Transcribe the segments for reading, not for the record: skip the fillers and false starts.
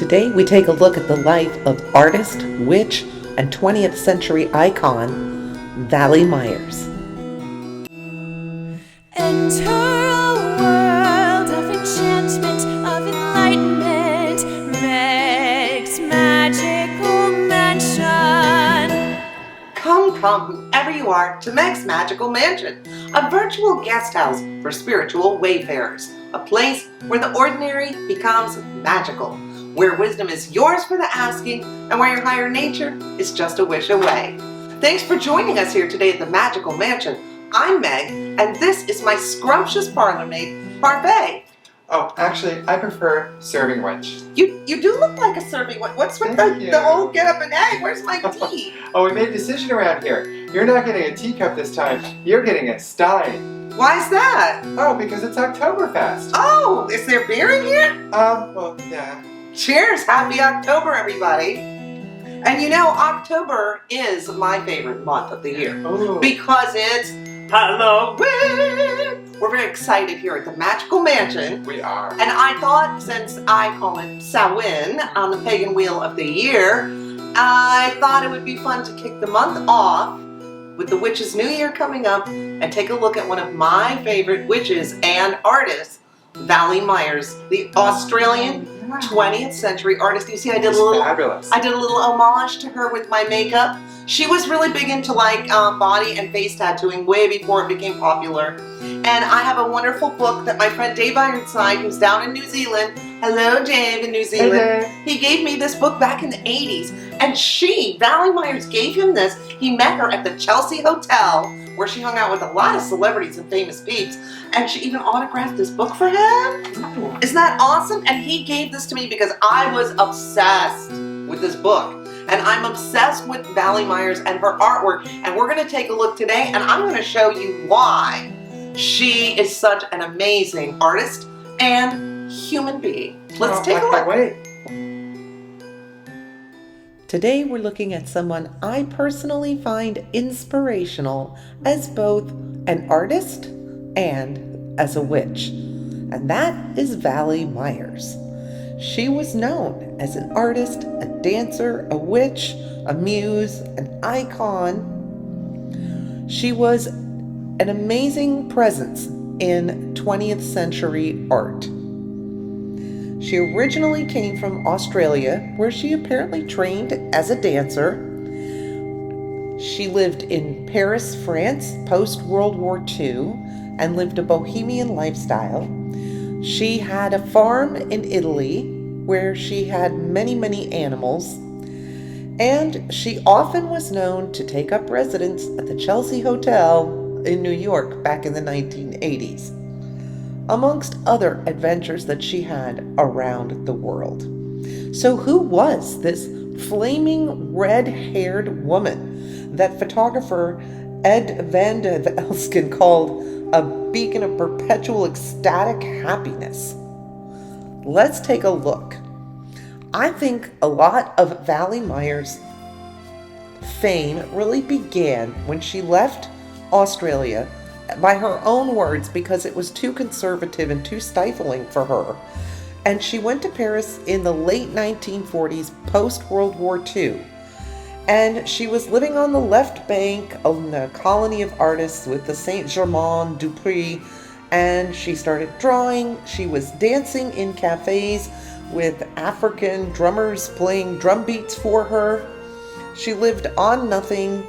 Today we take a look at the life of artist, witch, and 20th century icon, Vali Myers. Enter a world of enchantment, of enlightenment, Meg's Magical Mansion. Come, whoever you are, to Meg's Magical Mansion, a virtual guest house for spiritual wayfarers, a place where the ordinary becomes magical, where wisdom is yours for the asking, and where your higher nature is just a wish away. Thanks for joining us here today at the Magical Mansion. I'm Meg, and this is my scrumptious parlourmaid, Parfait. Oh, actually, I prefer serving wench. You do look like a serving wench. What's with the whole get up and egg? Where's my tea? Oh, we made a decision around here. You're not getting a teacup this time. You're getting a stein. Why's that? Oh, because it's Oktoberfest. Oh, is there beer in here? Well, yeah. Cheers! Happy October, everybody. And you know, October is my favorite month of the year. Ooh. Because it's Halloween! We're very excited here at the Magical Mansion. We are. And I thought, since I call it Samhain on the pagan wheel of the year, I thought it would be fun to kick the month off with the Witch's New Year coming up and take a look at one of my favorite witches and artists, Vali Myers, the Australian 20th century artist. You see, I did a little homage to her with my makeup. She was really big into body and face tattooing way before it became popular. And I have a wonderful book that my friend Dave Ironside, who's down in New Zealand, hello Dave in New Zealand, hey, he gave me this book back in the 80s. And Vali Myers gave him this. He met her at the Chelsea Hotel, where she hung out with a lot of celebrities and famous peeps, and she even autographed this book for him. Isn't that awesome? And he gave this to me because I was obsessed with this book. And I'm obsessed with Vali Myers and her artwork. And we're going to take a look today, and I'm going to show you why she is such an amazing artist and human being. Let's take a look. Wait. Today we're looking at someone I personally find inspirational as both an artist and as a witch. And that is Vali Myers. She was known as an artist, a dancer, a witch, a muse, an icon. She was an amazing presence in 20th century art. She originally came from Australia, where she apparently trained as a dancer. She lived in Paris, France, post-World War II, and lived a bohemian lifestyle. She had a farm in Italy, where she had many animals, and she often was known to take up residence at the Chelsea Hotel in New York back in the 1980s. Amongst other adventures that she had around the world. So who was this flaming red-haired woman that photographer Ed van de Elsken called a beacon of perpetual ecstatic happiness? Let's take a look. I think a lot of Vali Myers' fame really began when she left Australia, by her own words, because it was too conservative and too stifling for her. And she went to Paris in the late 1940s, post-World War II. And she was living on the left bank of the colony of artists with the Saint-Germain-du-Pré, and she started drawing. She was dancing in cafes with African drummers playing drum beats for her. She lived on nothing.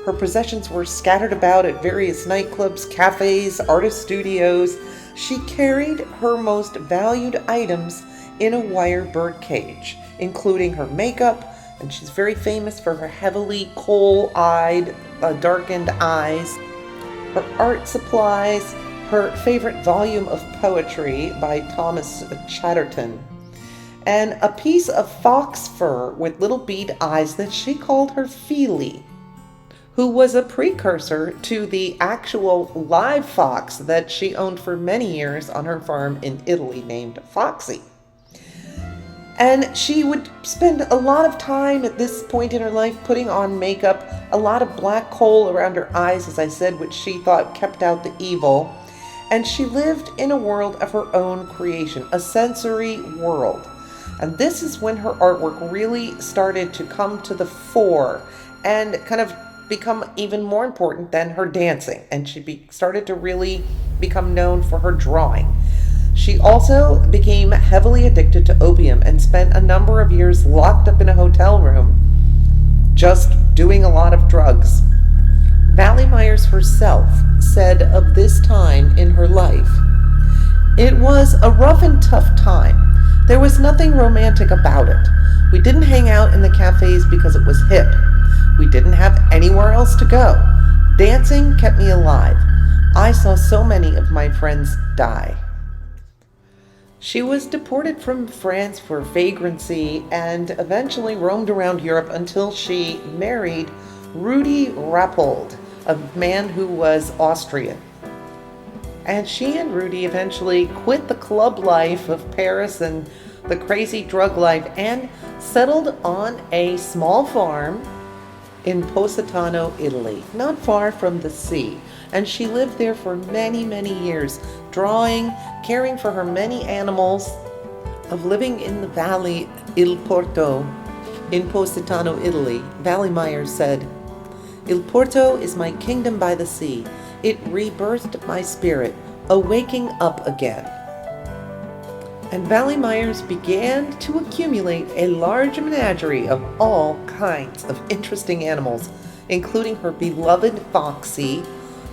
Her possessions were scattered about at various nightclubs, cafes, artist studios. She carried her most valued items in a wire bird cage, including her makeup, and she's very famous for her heavily coal-eyed, darkened eyes, her art supplies, her favorite volume of poetry by Thomas Chatterton, and a piece of fox fur with little bead eyes that she called her Feely, who was a precursor to the actual live fox that she owned for many years on her farm in Italy named Foxy. And she would spend a lot of time at this point in her life putting on makeup, a lot of black coal around her eyes, as I said, which she thought kept out the evil. And she lived in a world of her own creation, a sensory world. And this is when her artwork really started to come to the fore and kind of become even more important than her dancing. And she started to really become known for her drawing. She also became heavily addicted to opium and spent a number of years locked up in a hotel room, just doing a lot of drugs. Vali Myers herself said of this time in her life, "It was a rough and tough time. There was nothing romantic about it. We didn't hang out in the cafes because it was hip. We didn't have anywhere else to go. Dancing kept me alive. I saw so many of my friends die." She was deported from France for vagrancy and eventually roamed around Europe until she married Rudi Rappold, a man who was Austrian. And she and Rudi eventually quit the club life of Paris and the crazy drug life and settled on a small farm in Positano, Italy, not far from the sea. And she lived there for many, many years, drawing, caring for her many animals, of living in the valley Il Porto in Positano, Italy. Vali Myers said, "Il Porto is my kingdom by the sea. It rebirthed my spirit, a waking up again." And Vali Myers began to accumulate a large menagerie of all kinds of interesting animals, including her beloved Foxy,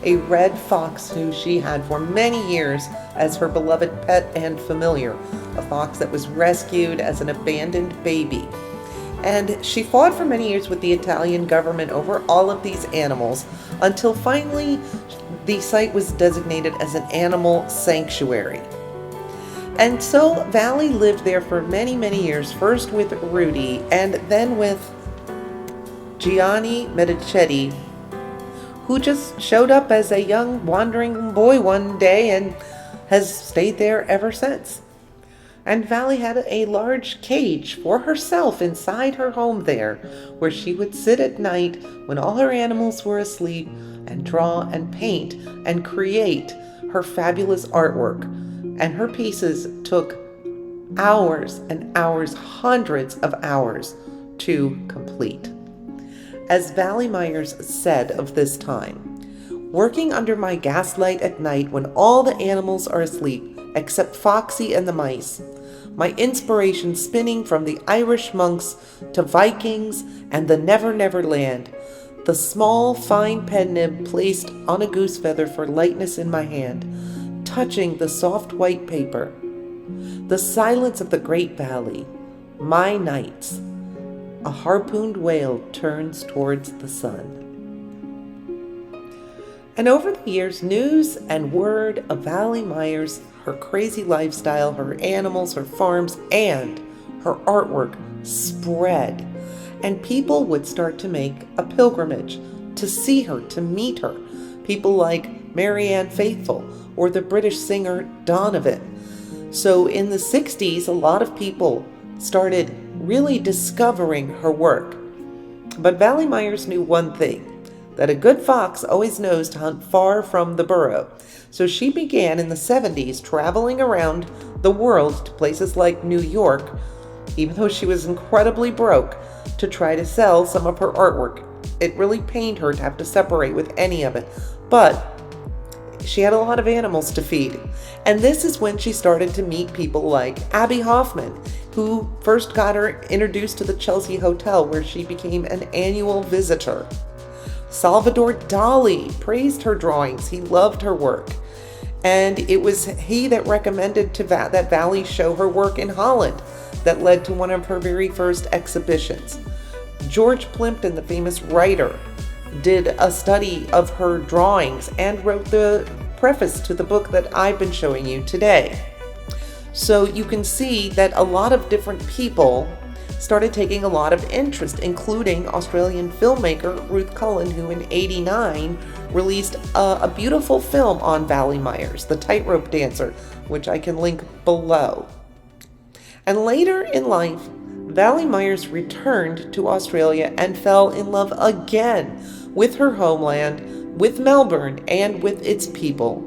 a red fox who she had for many years as her beloved pet and familiar, a fox that was rescued as an abandoned baby. And she fought for many years with the Italian government over all of these animals until finally the site was designated as an animal sanctuary. And so Vali lived there for many, many years, first with Rudi and then with Gianni Medicetti, who just showed up as a young wandering boy one day and has stayed there ever since. And Vali had a large cage for herself inside her home there, where she would sit at night when all her animals were asleep and draw and paint and create her fabulous artwork. And her pieces took hours and hours, hundreds of hours to complete. As Vali Myers said of this time, "Working under my gaslight at night when all the animals are asleep except Foxy and the mice, my inspiration spinning from the Irish monks to Vikings and the Never Never Land, the small fine pen nib placed on a goose feather for lightness in my hand, touching the soft white paper, the silence of the great valley, my nights, a harpooned whale turns towards the sun." And over the years, news and word of Vali Myers, her crazy lifestyle, her animals, her farms, and her artwork spread. And people would start to make a pilgrimage to see her, to meet her. People like Marianne Faithfull or the British singer Donovan. So in the 60s, a lot of people started really discovering her work. But Vali Myers knew one thing, that a good fox always knows to hunt far from the burrow. So she began in the 70s traveling around the world to places like New York, even though she was incredibly broke, to try to sell some of her artwork. It really pained her to have to separate with any of it, but she had a lot of animals to feed. And this is when she started to meet people like Abby Hoffman, who first got her introduced to the Chelsea Hotel, where she became an annual visitor. Salvador Dali praised her drawings. He loved her work. And it was he that recommended that Vali show her work in Holland that led to one of her very first exhibitions. George Plimpton, the famous writer, did a study of her drawings and wrote the preface to the book that I've been showing you today. So you can see that a lot of different people started taking a lot of interest, including Australian filmmaker Ruth Cullen, who in '89 released a beautiful film on Vali Myers, The Tightrope Dancer, which I can link below. And later in life, Vali Myers returned to Australia and fell in love again with her homeland, with Melbourne, and with its people.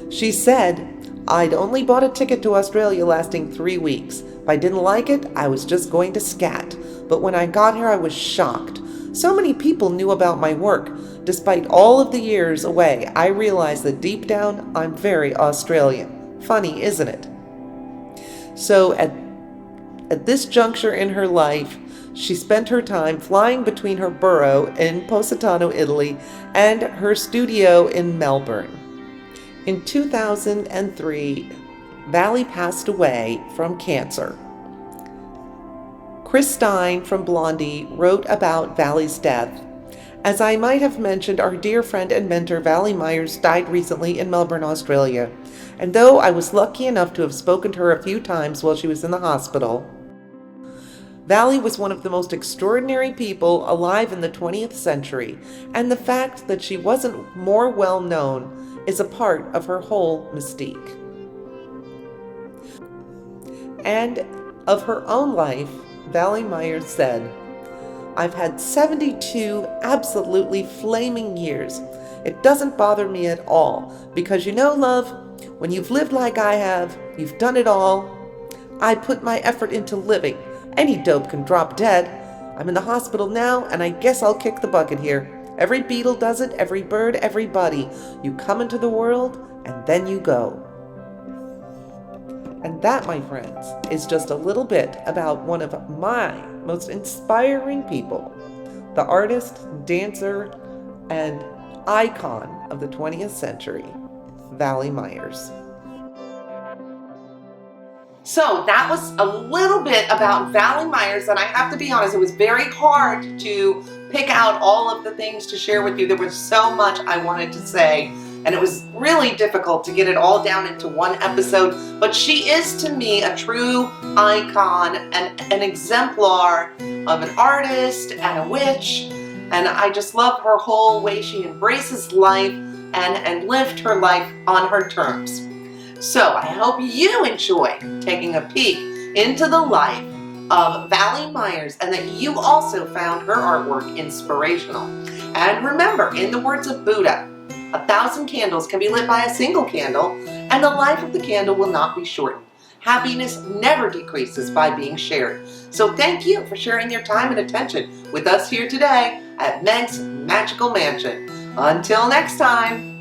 She said, I'd only bought a ticket to Australia lasting 3 weeks. If I didn't like it, I was just going to scat. But when I got here, I was shocked. So many people knew about my work. Despite all of the years away, I realized that deep down, I'm very Australian. Funny, isn't it? So at this juncture in her life, she spent her time flying between her borough in Positano, Italy, and her studio in Melbourne. In 2003, Vali passed away from cancer. Chris Stein from Blondie wrote about Vali's death. As I might have mentioned, our dear friend and mentor Vali Myers died recently in Melbourne, Australia. And though I was lucky enough to have spoken to her a few times while she was in the hospital, Vali was one of the most extraordinary people alive in the 20th century, and the fact that she wasn't more well known is a part of her whole mystique. And of her own life, Vali Myers said, "I've had 72 absolutely flaming years. It doesn't bother me at all, because you know, love, when you've lived like I have, you've done it all. I put my effort into living. Any dope can drop dead. I'm in the hospital now, and I guess I'll kick the bucket here. Every beetle does it, every bird, everybody. You come into the world, and then you go." And that, my friends, is just a little bit about one of my most inspiring people, the artist, dancer, and icon of the 20th century, Vali Myers. So that was a little bit about Vali Myers, and I have to be honest, it was very hard to pick out all of the things to share with you. There was so much I wanted to say, and it was really difficult to get it all down into one episode, but she is to me a true icon and an exemplar of an artist and a witch, and I just love her whole way she embraces life and lived her life on her terms. So I hope you enjoyed taking a peek into the life of Vali Myers and that you also found her artwork inspirational. And remember, in the words of Buddha, 1,000 candles can be lit by a single candle, and the life of the candle will not be shortened. Happiness never decreases by being shared. So thank you for sharing your time and attention with us here today at Meg's Magical Mansion. Until next time.